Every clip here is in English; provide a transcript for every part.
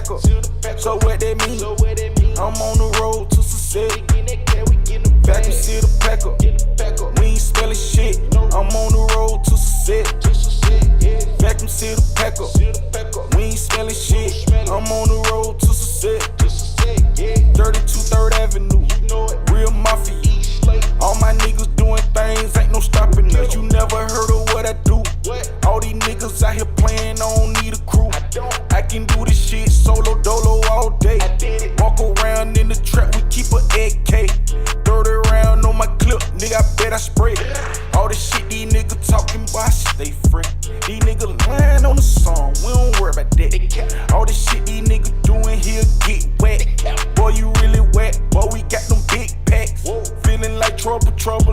packer. So what that mean? I'm on the road to success. Vacuum seal the packer. We ain't spelling shit. I'm on the road to success. Vacuum seal the packer. We ain't spelling shit. I'm on the road to success. 32 3rd Avenue. Real mafia. All my niggas doing things, ain't no stopping us. You never heard of what I do. All these niggas out here playing, I don't need a crew. I can do this shit solo dolo all day. Walk around in the trap, we keep a AK. 30 round on my clip, nigga, I bet I spray. All this shit these niggas talking about, I stay free. These niggas lying on the song, we don't worry about that. All this shit these niggas doing here get wet. Boy, you really wet, boy, we got them big packs. Feeling like trouble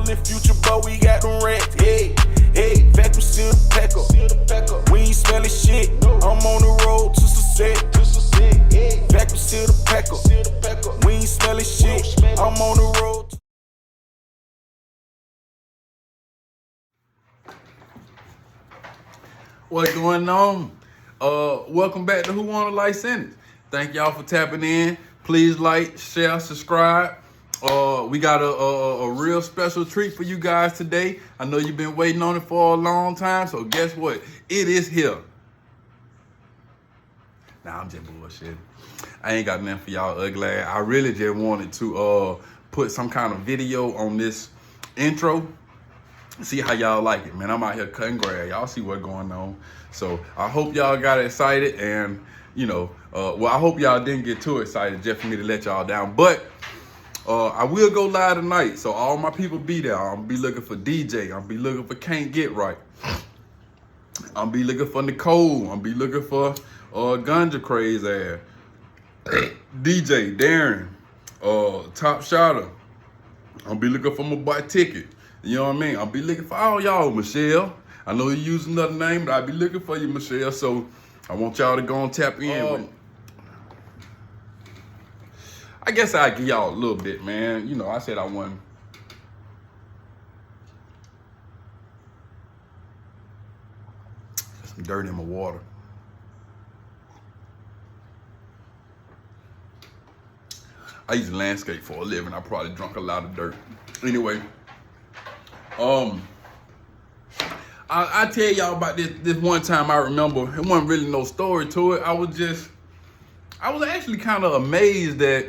in future, but we got them rats. Hey, vacuum seal the packer. We ain't smelling shit. I'm on the road to success. Vacuum seal the packer. We ain't smelling shit. I'm on the road. What's going on? Welcome back to Who Wanna Life Sentence. Thank y'all for tapping in. Please like, share, subscribe. We got a real special treat for you guys today. I know you've been waiting on it for a long time, so guess what? It is here. Nah, I'm just bullshit. I ain't got nothing for y'all ugly ass. I really just wanted to put some kind of video on this intro. See how y'all like it, man. I'm out here cutting grass. Y'all see what's going on. So I hope y'all got excited, and I hope y'all didn't get too excited just for me to let y'all down. But I will go live tonight, so all my people be there. I'm be looking for DJ. I'm be looking for Can't Get Right. I'm be looking for Nicole. I'm be looking for Ganja Craze ass. DJ Darren, Top Shotter. I'm be looking for my boy Ticket. You know what I mean? I'll be looking for all y'all, Michelle. I know you use another name, but I'll be looking for you, Michelle. So I want y'all to go and tap in. I guess I'll give y'all a little bit, man. You know, I said I won. Some dirt in my water. I used to landscape for a living. I probably drunk a lot of dirt. Anyway. I tell y'all about this one time I remember. It wasn't really no story to it. I was actually kind of amazed at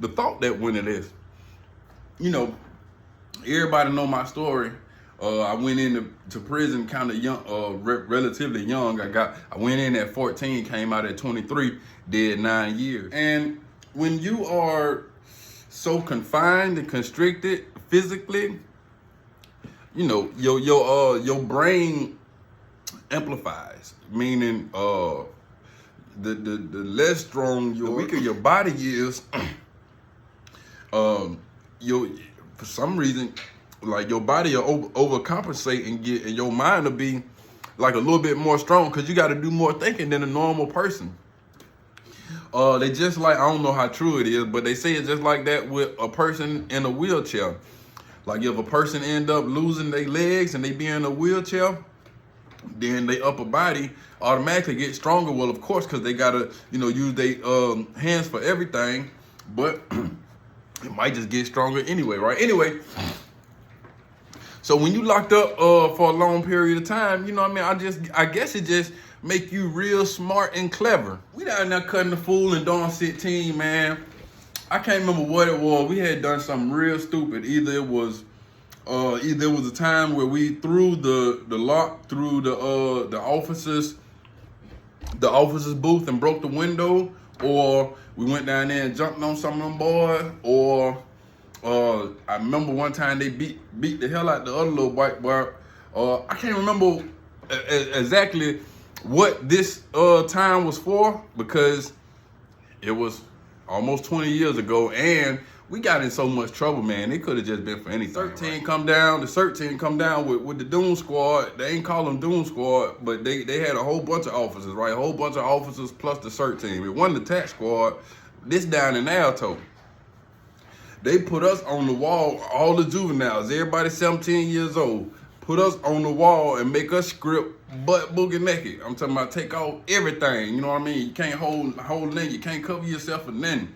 the thought that went into this. You know, everybody know my story. I went into prison kind of young, relatively young. I went in at 14, came out at 23, did 9 years. And when you are so confined and constricted physically, you know, your brain amplifies, meaning the less strong the weaker your body is, for some reason, like your body will overcompensate and your mind will be like a little bit more strong because you got to do more thinking than a normal person. They just like, I don't know how true it is, but they say it's just like that with a person in a wheelchair. Like if a person end up losing their legs and they be in a wheelchair, then their upper body automatically gets stronger. Well, of course, because they gotta, use their hands for everything, but it might just get stronger anyway, right? Anyway, so when you locked up for a long period of time, you know what I mean? I guess it just make you real smart and clever. We down there cutting the fool and Dawn 16, man. I can't remember what it was. We had done something real stupid. Either it was a time where we threw the lock through the officer's booth and broke the window, or we went down there and jumped on some of them boys, or I remember one time they beat the hell out the other little white boy. I can't remember exactly what this time was for because it was almost 20 years ago, and we got in so much trouble, man. It could have just been for anything. The 13 come down with the Doom Squad. They ain't call them Doom Squad, but they had a whole bunch of officers, right? A whole bunch of officers plus the CERT team. It wasn't the tax squad. This down in Alto. They put us on the wall, all the juveniles, everybody 17 years old, put us on the wall and make us script butt boogie naked. I'm talking about take off everything. You know what I mean? You can't hold nothing. You can't cover yourself for nothing.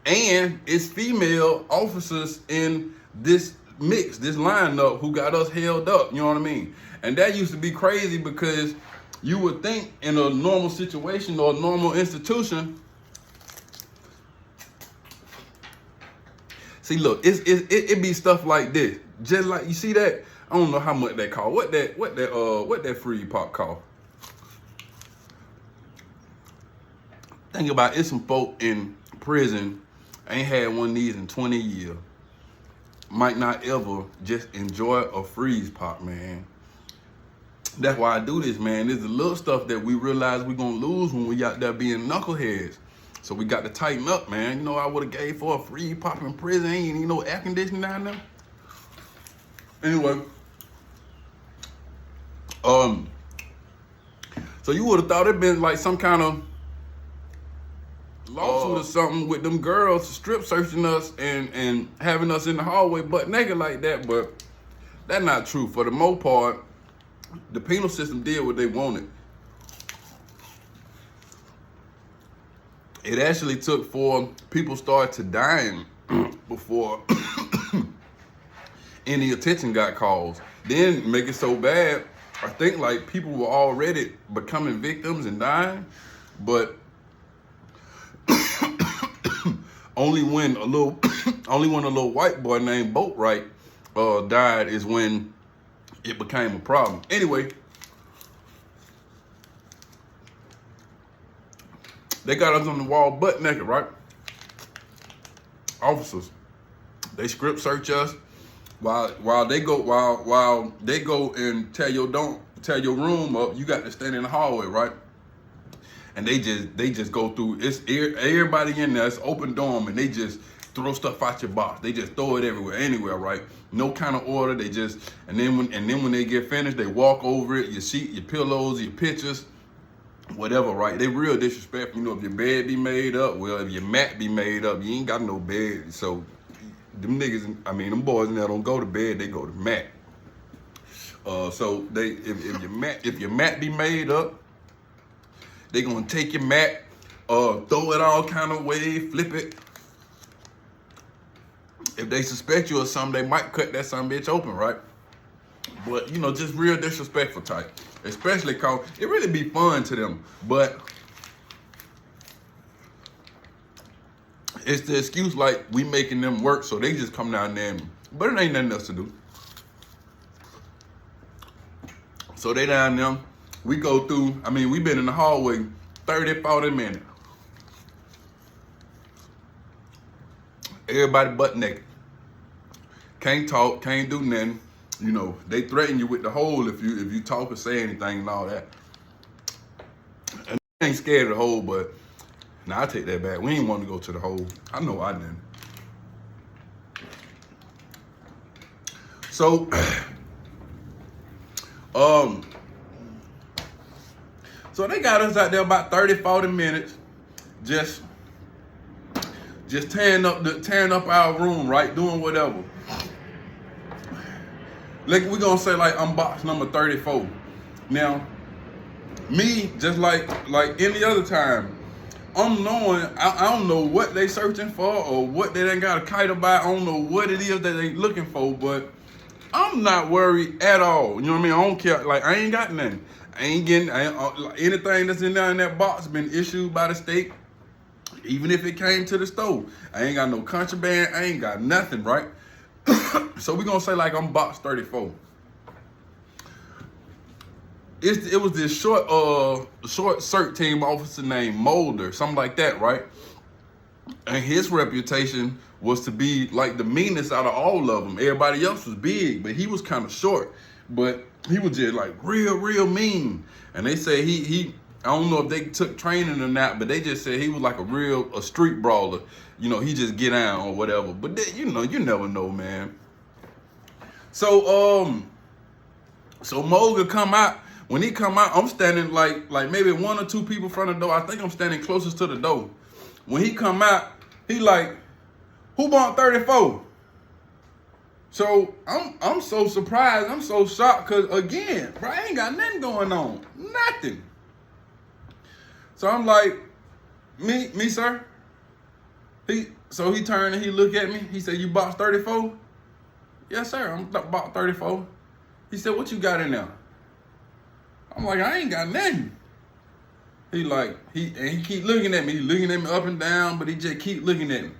And it's female officers in this mix, this lineup, who got us held up. You know what I mean? And that used to be crazy because you would think in a normal situation or a normal institution. See, look, it be stuff like this. Just like, you see that? I don't know how much that cost. What that free pop cost? Think about it, it's some folk in prison ain't had one of these in 20 years. Might not ever just enjoy a freeze pop, man. That's why I do this, man. There's the little stuff that we realize we're gonna lose when we out there being knuckleheads. So we got to tighten up, man. You know, I would have gave for a free pop in prison. Ain't even no air conditioning down there. Anyway, so you would have thought it'd been like some kind of lawsuit or something with them girls strip searching us and having us in the hallway butt naked like that, but that's not true. For the most part, the penal system did what they wanted. It actually took for people started to dying before any attention got called. Then make it so bad, I think like people were already becoming victims and dying, but only when a little white boy named Boatwright died is when it became a problem. Anyway, they got us on the wall butt naked, right? Officers, they script search us while they go and tell your room up. You got to stand in the hallway, right? And they just go through. It's everybody in there. It's open dorm, and they just throw stuff out your box. They just throw it everywhere, anywhere, right? No kind of order. They just and then when they get finished, they walk over it. Your sheet, your pillows, your pictures, whatever, right? They real disrespectful. You know, if your bed be made up, well, if your mat be made up, you ain't got no bed. So them niggas, I mean, them boys in there don't go to bed. They go to mat. So if your mat be made up, they gonna take your mat, throw it all kind of way, flip it. If they suspect you or something, they might cut that son bitch open, right? But, you know, just real disrespectful type. Especially cause it really be fun to them. But it's the excuse like we making them work, so they just come down there. But it ain't nothing else to do. So they down there. We go through, I mean, we been in the hallway 30, 40 minutes. Everybody butt naked. Can't talk, can't do nothing. You know, they threaten you with the hole if you talk or say anything and all that. And I ain't scared of the hole, but now I take that back. We ain't want to go to the hole. I know I didn't. So, so they got us out there about 30, 40 minutes, just tearing up our room, right? Doing whatever. Like we're gonna say like I'm box number 34. Now, me, just like any other time, I don't know what they searching for or what they done got a kite about. I don't know what it is that they looking for, but I'm not worried at all. You know what I mean? I don't care. Like, I ain't got nothing. Anything that's in there in that box been issued by the state, even if it came to the store. I ain't got no contraband. I ain't got nothing, right? So we gonna say like I'm box 34. It was this short CERT team officer named Mulder, something like that, right? And his reputation was to be like the meanest out of all of them. Everybody else was big, but he was kind of short. But he was just like real mean. And they say he I don't know if they took training or not, but they just said he was like a street brawler. You know, he just get down or whatever. But they, you know, you never know, man. So Mulder come out. When he come out, I'm standing like maybe one or two people in front of the door. I think I'm standing closest to the door. When he come out, he like, who bought 34? So I'm so surprised. I'm so shocked because again, bro, I ain't got nothing going on. Nothing. So I'm like, me, sir. So he turned and he looked at me. He said, "You box 34?" "Yes, sir. I'm about 34." He said, "What you got in there?" I'm like, "I ain't got nothing." He keep looking at me. He looking at me up and down, but he just keep looking at me.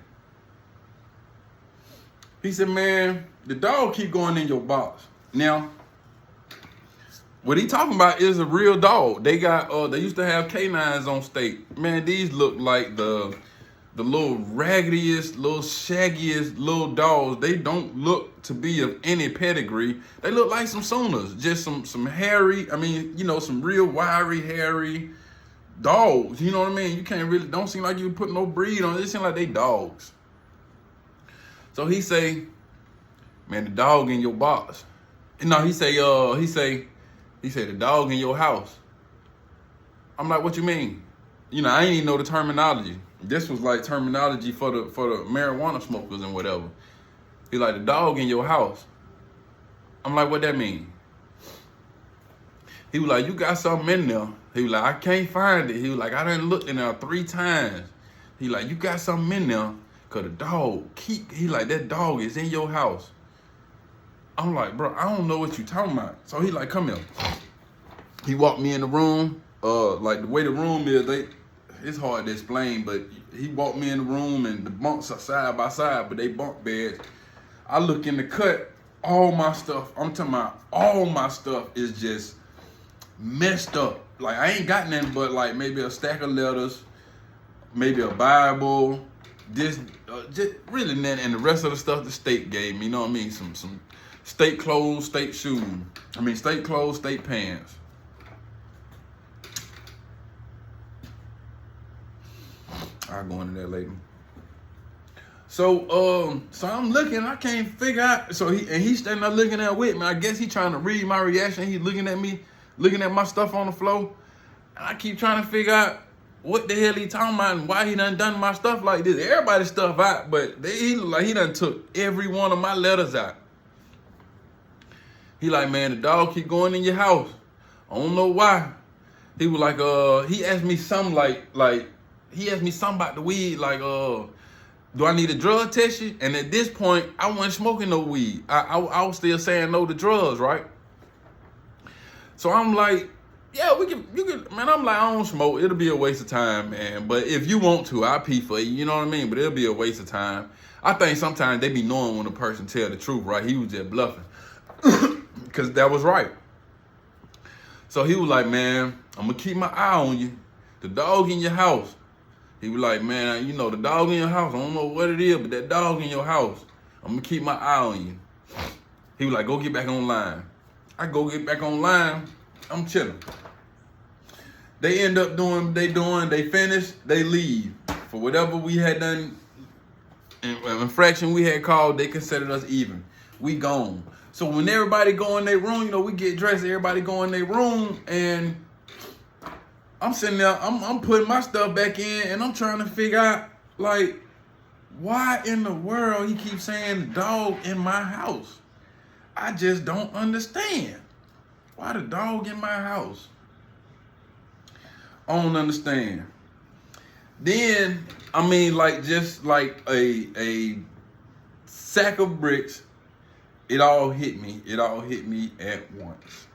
He said, "Man, the dog keep going in your box." Now, what he talking about is a real dog. They got they used to have canines on state. Man, these look like the little raggediest, little shaggiest little dogs. They don't look to be of any pedigree. They look like some Sooners, just some hairy, I mean, you know, some real wiry, hairy dogs. You know what I mean? You can't really, don't seem like you put no breed on it. It seem like they dogs. So he say, "Man, the dog in your box." No, he say the dog in your house. I'm like, "What you mean?" You know, I ain't even know the terminology. This was like terminology for the marijuana smokers and whatever. He like, "The dog in your house." I'm like, "What that mean?" He was like, "You got something in there." He was like, "I can't find it." He was like, "I done looked in there 3 times." He like, "You got something in there, cause the dog he like, that dog is in your house." I'm like, "Bro, I don't know what you talking about." So he like, "Come here." He walked me in the room. Like the way the room is, it's hard to explain, but he walked me in the room and the bunks are side by side, but they bunk beds. I look in the cut, all my stuff, I'm talking about all my stuff is just messed up. Like I ain't got nothing but like maybe a stack of letters, maybe a Bible, just really nothing, and the rest of the stuff the state gave me, you know what I mean? Some state clothes, state shoes. State clothes, state pants. I'll go into that later. So I'm looking, I can't figure out. So he's standing there looking at with me. I guess he's trying to read my reaction. He's looking at me, looking at my stuff on the floor. And I keep trying to figure out what the hell he talking about and why he done my stuff like this. Everybody's stuff out, but he look like he done took every one of my letters out. He like, "Man, the dog keep going in your house. I don't know why." He was like, he asked me something he asked me something about the weed, like, "Do I need a drug test you?" And at this point, I wasn't smoking no weed. I was still saying no to drugs, right? So I'm like, "Yeah, you can, man." I'm like, "I don't smoke. It'll be a waste of time, man. But if you want to, I'll pee for you. You know what I mean? But it'll be a waste of time." I think sometimes they be knowing when a person tell the truth, right? He was just bluffing. Because that was right. So he was like, "Man, I'm going to keep my eye on you. The dog in your house." He was like, "Man, you know, the dog in your house, I don't know what it is, but that dog in your house, I'm going to keep my eye on you." He was like, "Go get back online." I go get back online. I'm chilling. They end up doing what they doing. They finish. They leave. For whatever we had done, infraction we had called, they considered us even. We gone. So when everybody go in their room, you know, we get dressed, everybody go in their room, and I'm sitting there, I'm putting my stuff back in, and I'm trying to figure out, like, why in the world he keeps saying the dog in my house? I just don't understand. Why the dog in my house? I don't understand. Then, just like a sack of bricks, it all hit me. It all hit me at once.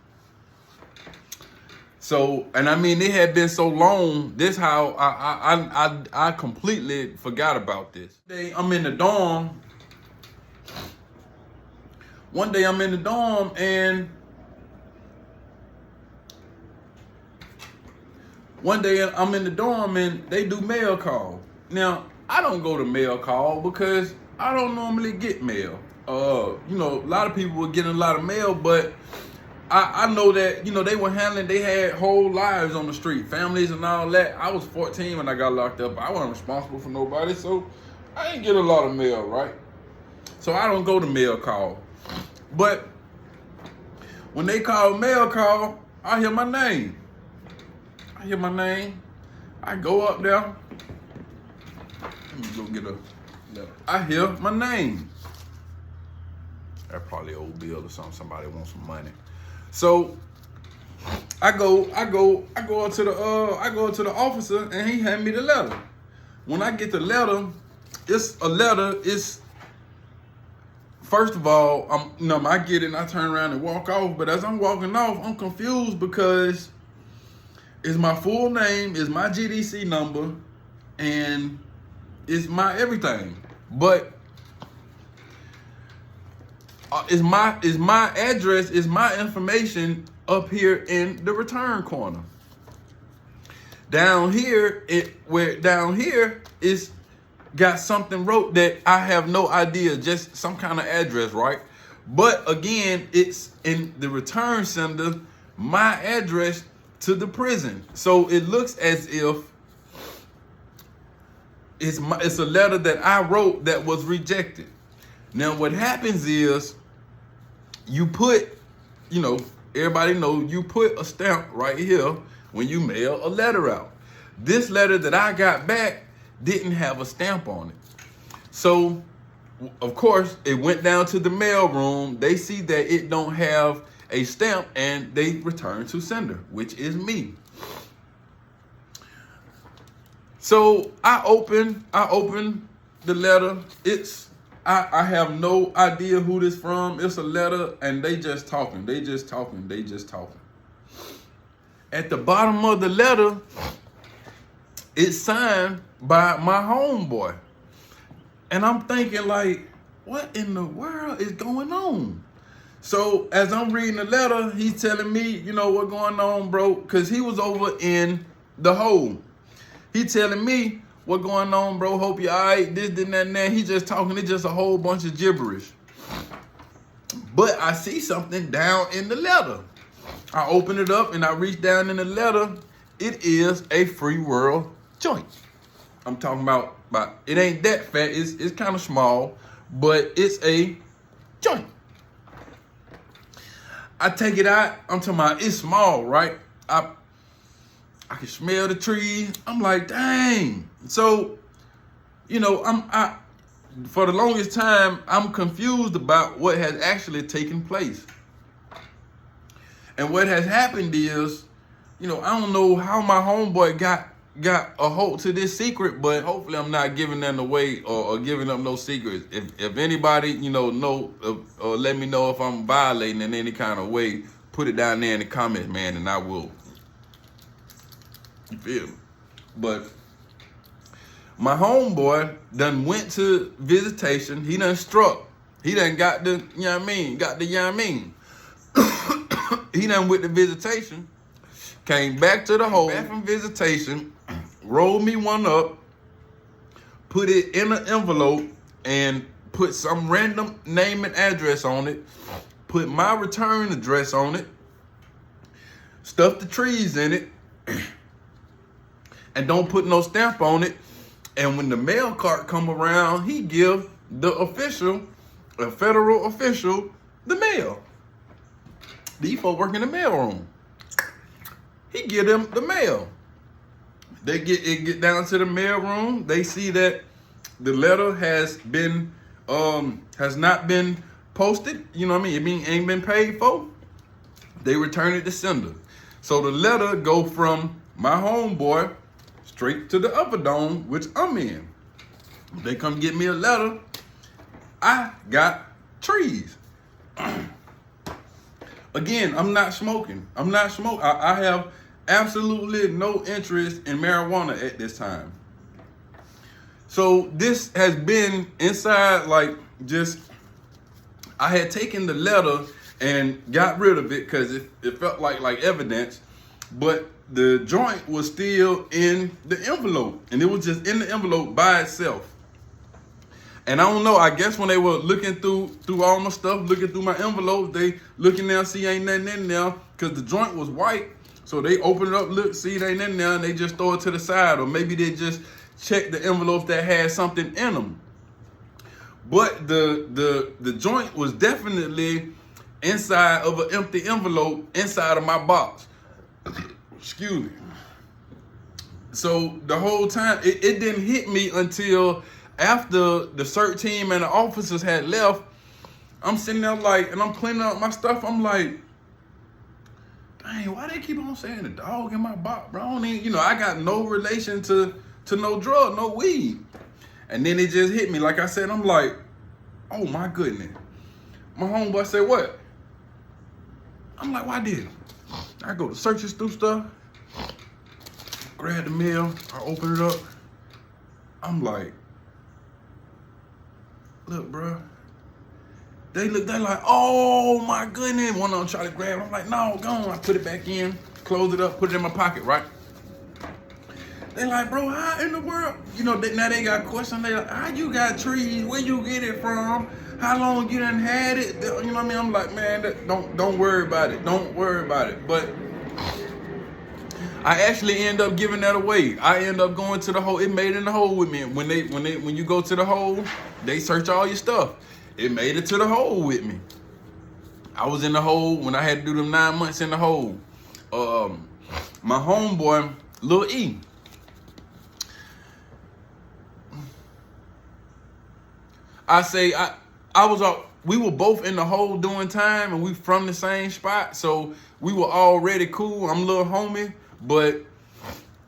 So, and it had been so long. This how I completely forgot about this. I'm in the dorm. One day I'm in the dorm and they do mail call. Now, I don't go to mail call because I don't normally get mail. A lot of people were getting a lot of mail, but I know that, they had whole lives on the street, families and all that. I was 14 when I got locked up. I wasn't responsible for nobody, so I didn't get a lot of mail, right? So I don't go to mail call. But when they call mail call, I hear my name. I go up there. Let me go get a letter. I hear my name. That probably old bill or something. Somebody wants some money. So I go up to the officer, and he hand me the letter. When I get the letter, it's first of all, I get it and I turn around and walk off. But as I'm walking off, I'm confused because it's my full name, it's my GDC number, and it's my everything. But is my address, is my information up here in the return corner. Down here, it's got something wrote that I have no idea, just some kind of address, right? But again, it's in the return sender, my address to the prison. So it looks as if it's a letter that I wrote that was rejected. Now what happens is you put, everybody knows you put a stamp right here when you mail a letter out. This letter that I got back didn't have a stamp on it. So, of course, it went down to the mail room. They see that it don't have a stamp and they return to sender, which is me. So I open the letter. I have no idea who this from. It's a letter and they just talking. At the bottom of the letter, it's signed by my homeboy. And I'm thinking like, what in the world is going on? So as I'm reading the letter, he's telling me, what's going on, bro? Because he was over in the hole. He telling me, what going on, bro? Hope you all right, this, that, and that. He just talking, it's just a whole bunch of gibberish. But I see something down in the letter. I open it up and I reach down in the letter. It is a Free World joint. I'm talking about it ain't that fat. It's kind of small, but it's a joint. I take it out. I'm talking about it's small, right? I can smell the trees. I'm like, dang. So, for the longest time, I'm confused about what has actually taken place. And what has happened is, I don't know how my homeboy got a hold to this secret, but hopefully I'm not giving them away or giving up no secrets. If anybody, know or let me know if I'm violating in any kind of way, put it down there in the comments, man, and I will. You feel me? But my homeboy done went to visitation. He done struck. He done got the, He done with the visitation. Came back to the hole. Back from visitation. Rolled me one up. Put it in an envelope and put some random name and address on it. Put my return address on it. Stuffed the trees in it. And don't put no stamp on it. And when the mail cart come around, he give the official, a federal official, the mail. These folks work in the mail room. He give them the mail. They get down to the mail room. They see that the letter has not been posted. You know what I mean? It ain't been paid for. They return it to sender. So the letter go from my homeboy straight to the upper dome, which I'm in. They come get me a letter. I got trees. Again, I'm not smoking. I have absolutely no interest in marijuana at this time. So this has been inside, I had taken the letter and got rid of it because it felt like evidence, but the joint was still in the envelope, and it was just in the envelope by itself. And I don't know, I guess when they were looking through all my stuff, looking through my envelopes, they looking there, see ain't nothing in there, because the joint was white. So they open it up, look, see it ain't in there, and they just throw it to the side. Or maybe they just check the envelopes that had something in them. But the joint was definitely inside of an empty envelope inside of my box. Excuse me. So the whole time, it didn't hit me until after the search team and the officers had left. I'm sitting there like, and I'm cleaning up my stuff. I'm like, dang, why they keep on saying the dog in my box, bro? I don't even, I got no relation to no drug, no weed. And then it just hit me. Like I said, I'm like, oh my goodness. My homeboy said, what? I'm like, why did? I go to searches through stuff, grab the mail, I open it up. I'm like, look, bro. They like, oh my goodness. One of them try to grab it. I'm like, no, go on. I put it back in, close it up, put it in my pocket, right? They like, bro, how in the world? Now they got questions. They like, how you got trees? Where you get it from? How long you done had it? You know what I mean? I'm like, man, don't worry about it. Don't worry about it. But I actually end up giving that away. I end up going to the hole. It made it in the hole with me. When you go to the hole, they search all your stuff. It made it to the hole with me. I was in the hole when I had to do them 9 months in the hole. My homeboy, Lil E. We were both in the hole doing time, and we from the same spot, so we were already cool. I'm a little homie, but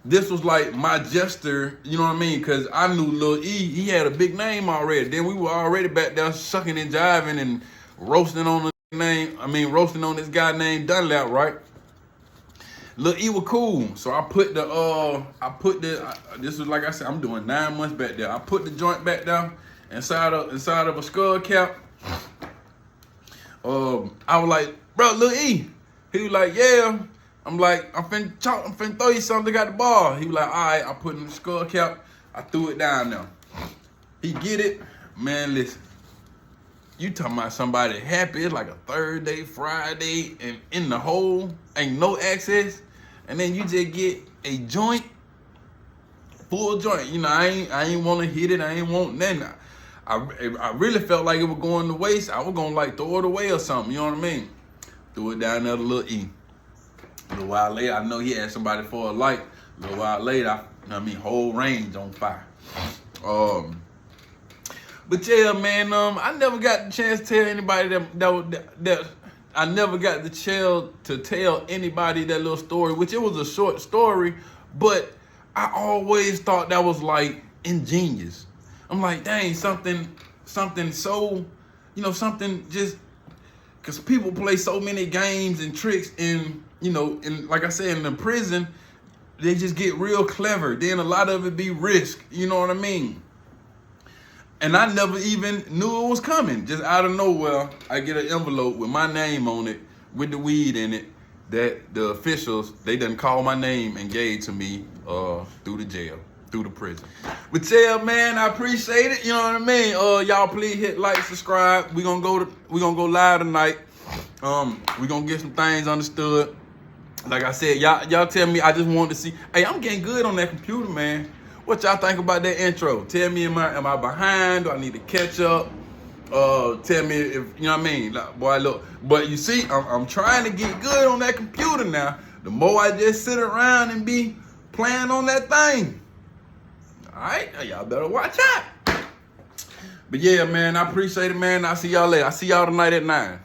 this was like my jester, you know what I mean? Because I knew Lil E, he had a big name already. Then we were already back there sucking and jiving and roasting on this guy named Dunlap, right? Lil E was cool, so I put this was like I said, I'm doing 9 months back there. I put the joint back there inside of a skull cap. I was like, bro, Lil E. He was like, yeah. I'm like, I'm finna throw you something at the bar. He was like, all right, I put it in the skull cap. I threw it down there. He get it. Man, listen. You talking about somebody happy. It's like a Thursday, Friday, and in the hole, ain't no access. And then you just get a joint, full joint. I ain't want to hit it. I ain't want nothing. I really felt like it was going to waste. I was going to like throw it away or something. You know what I mean? Threw it down there to Lil E. A little while later, I know he had somebody for a light. A little while later, whole range on fire. But yeah, man, I never got the chance to tell anybody that I never got the chance to tell anybody that little story, which it was a short story, but I always thought that was like ingenious. I'm like, dang, something so, something just, because people play so many games and tricks in like I said, in the prison, they just get real clever. Then a lot of it be risk, you know what I mean? And I never even knew it was coming. Just out of nowhere, I get an envelope with my name on it, with the weed in it, that the officials, they done call my name and gave to me through the jail, through the prison. But yeah, man, I appreciate it. You know what I mean? Y'all please hit like, subscribe. We gonna go live tonight. We gonna get some things understood. Like I said, y'all tell me. I just wanted to see. Hey, I'm getting good on that computer, man. What y'all think about that intro? Tell me, am I behind? Do I need to catch up? Tell me if, you know what I mean? Like, boy, look. But you see, I'm trying to get good on that computer now. The more I just sit around and be playing on that thing. All right, y'all better watch out. But yeah, man, I appreciate it, man. I'll see y'all later. I'll see y'all tonight at 9.